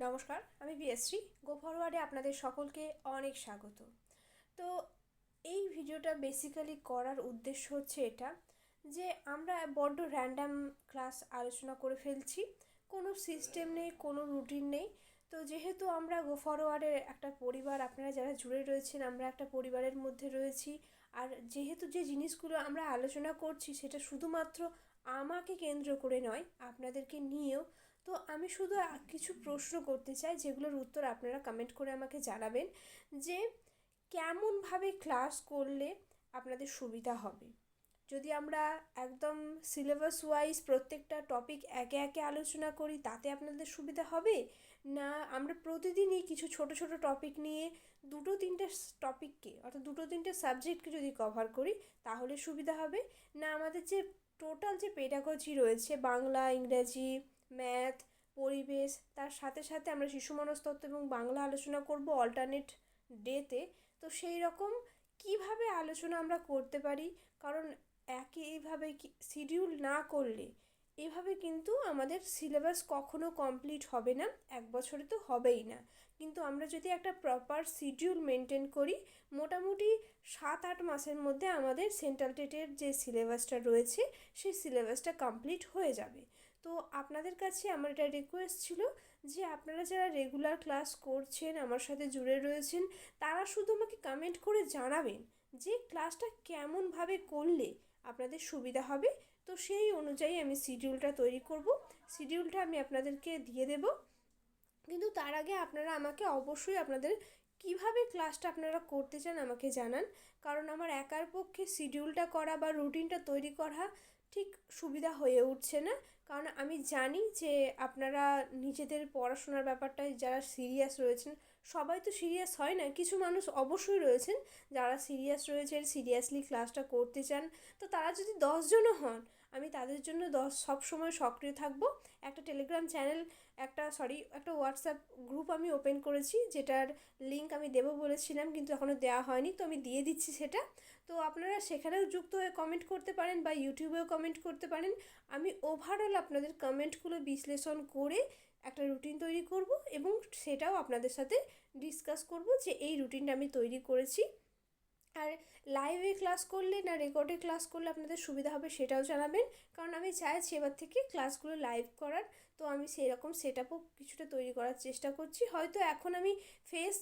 নমস্কার, আমি বিএসশ্রী। গো ফরওয়ার্ডে আপনাদের সকলকে অনেক স্বাগত। তো এই ভিডিওটা বেসিক্যালি করার উদ্দেশ্য হচ্ছে এটা যে আমরা বড্ড র্যান্ডাম ক্লাস আলোচনা করে ফেলছি, কোনো সিস্টেম নেই, কোনো রুটিন নেই। তো যেহেতু আমরা গো ফরওয়ার্ডের একটা পরিবার, আপনারা যারা জুড়ে রয়েছেন আমরা একটা পরিবারের মধ্যে রয়েছি, আর যেহেতু যে জিনিসগুলো আমরা আলোচনা করছি সেটা শুধুমাত্র আমাকে কেন্দ্র করে নয়, আপনাদেরকে নিয়েও। তো আমি শুধু কিছু প্রশ্ন করতে চাই, যেগুলোর উত্তর আপনারা কমেন্ট করে আমাকে জানাবেন যে কেমনভাবে ক্লাস করলে আপনাদের সুবিধা হবে। যদি আমরা একদম সিলেবাস ওয়াইজ প্রত্যেকটা টপিক একে একে আলোচনা করি তাতে আপনাদের সুবিধা হবে, না আমরা প্রতিদিনই কিছু ছোট ছোট টপিক নিয়ে দুটো তিনটে টপিককে অর্থাৎ দুটো তিনটে সাবজেক্টকে যদি কভার করি তাহলে সুবিধা হবে, না আমাদের যে টোটাল যে পেডাগজি রয়েছে বাংলা, ইংরেজি, ম্যাথ, পরিবেশ, তার সাথে সাথে আমরা শিশু মনস্তত্ত্ব এবং বাংলা আলোচনা করব অল্টারনেট ডেতে। তো সেই রকম কীভাবে আলোচনা আমরা করতে পারি, কারণ এইভাবে শিডিউল না করলে এভাবে কিন্তু আমাদের সিলেবাস কখনো কমপ্লিট হবে না, এক বছরে তো হবেই না। কিন্তু আমরা যদি একটা প্রপার শিডিউল মেনটেন করি, মোটামুটি 7-8 মাসের মধ্যে আমাদের সেন্ট্রাল টেটের যে সিলেবাসটা রয়েছে সেই সিলেবাসটা কমপ্লিট হয়ে যাবে। তো আপনাদের কাছে আমার একটা রিকোয়েস্ট ছিল যে আপনারা যারা রেগুলার ক্লাস করছেন, আমার সাথে জুড়ে রয়েছেন, তারা শুধু আমাকে কমেন্ট করে জানাবেন যে ক্লাসটা কেমনভাবে করলে আপনাদের সুবিধা হবে। তো সেই অনুযায়ী আমি শিডিউলটা তৈরি করব, শিডিউলটা আমি আপনাদেরকে দিয়ে দেব। কিন্তু তার আগে আপনারা আমাকে অবশ্যই আপনাদের কিভাবে ক্লাসটা আপনারা করতে চান আমাকে জানান, কারণ আমার একার পক্ষে শিডিউলটা করা বা রুটিনটা তৈরি করা ঠিক সুবিধা হয়ে উঠছে না। কারণ আমি জানি যে আপনারা নিজেদের পড়াশোনার ব্যাপারটায় যারা সিরিয়াস রয়েছেন, সবাই তো সিরিয়াস হয় না, কিছু মানুষ অবশ্যই রয়েছেন যারা সিরিয়াস রয়েছেন, সিরিয়াসলি ক্লাসটা করতে চান। তো তারা যদি 10 জনও হন, আমি তাদের জন্য সবসময় সক্রিয় থাকবো। একটা টেলিগ্রাম চ্যানেল, একটা হোয়াটসঅ্যাপ গ্রুপ আমি ওপেন করেছি, যেটার লিঙ্ক আমি দেবো বলেছিলাম কিন্তু এখনও দেওয়া হয়নি, তো আমি দিয়ে দিচ্ছি সেটা। তো আপনারা সেখানেও যুক্ত হয়ে কমেন্ট করতে পারেন বা ইউটিউবেও কমেন্ট করতে পারেন। আমি ওভারঅল আপনাদের কমেন্টগুলো বিশ্লেষণ করে একটা রুটিন তৈরি করব এবং সেটাও আপনাদের সাথে ডিসকাস করব যে এই রুটিনটা আমি তৈরি করেছি। আর লাইভে ক্লাস করলে না রেকর্ডে ক্লাস করলে আপনাদের সুবিধা হবে সেটাও জানাবেন, কারণ আমি চাইছি এবার থেকে ক্লাসগুলো লাইভ করার। তো আমি সেই রকম সেট আপও কিছুটা তৈরি করার চেষ্টা করছি। হয়তো এখন আমি ফেস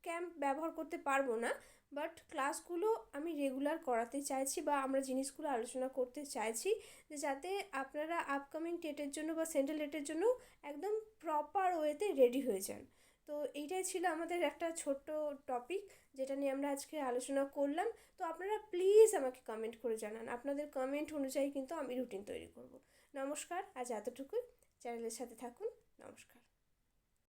ক্যাম্প ব্যবহার করতে পারবো না, বাট ক্লাসগুলো আমি রেগুলার করাতে চাইছি বা আমরা জিনিসগুলো আলোচনা করতে চাইছি যে যাতে আপনারা আপকামিং টেটের জন্য বা সেন্ট্রাল টেটের জন্য একদম প্রপার ওয়েতে রেডি হয়ে যান। তো এইটাই ছিল আমাদের একটা ছোট্ট টপিক যেটা নিয়ে আমরা আজকে আলোচনা করলাম। তো আপনারা প্লিজ আমাকে কমেন্ট করে জানান, আপনাদের কমেন্ট অনুযায়ী কিন্তু আমি রুটিন তৈরি করব। নমস্কার, আজ এতটুকুই। চ্যানেলের সাথে থাকুন। নমস্কার।